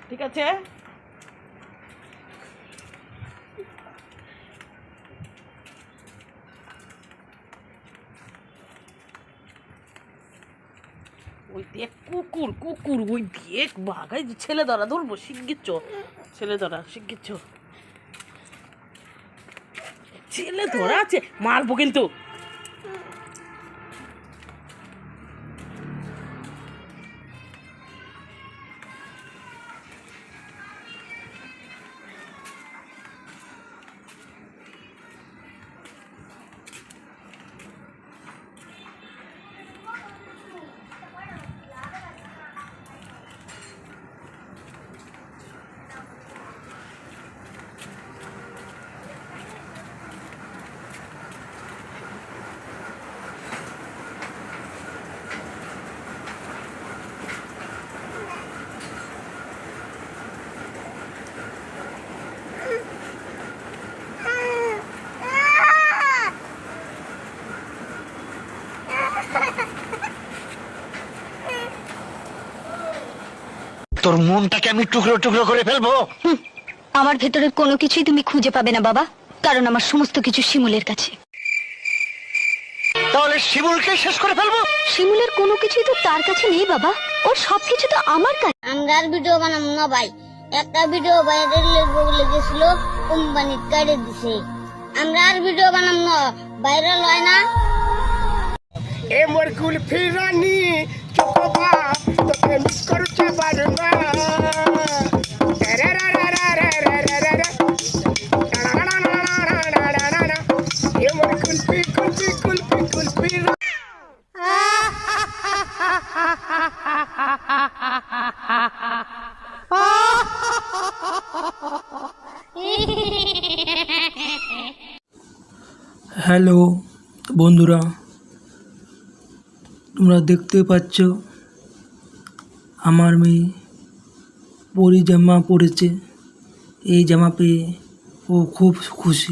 ঠিক আছে? ওই দেখ কুকুর কুকুর, ওই দেখ বাঘাই ছেলে ধরা ধরবো, শিগগির চ, ছেলে ধরা শিগগির চ, ছেলে ধরা আছে, মারবো কিন্তু। তোর মনটাকে আমি টুকরো টুকরো করে ফেলবো। আমার ভেতরের কোনো কিছুই তুমি খুঁজে পাবে না বাবা, কারণ আমার সমস্ত কিছু শিমুলের কাছে। তাহলে শিমুলকে শেষ করে ফেলবো? শিমুলের কোনো কিছুই তো তার কাছে নেই বাবা, ওর সবকিছু তো আমার কাছে। আমরা আর ভিডিও বানাবো না ভাই, একটা ভিডিও ভাইরাল বলে গেছিল, কোম্পানি কাটে দিছে। আমরা আর ভিডিও বানাবো না, ভাইরাল হয় না। এ মোর কুলফি রানী চোখবা তোকে মিস করতে পারবো এ মোর কুলফি কুলফি কুলফি কুলফি হ্যালো বন্ধুরা, তোমরা দেখতে পাচ্ছ আমার মেয়ে পরি জামা পরেছে। এই জামা পেয়ে ও খুব খুশি।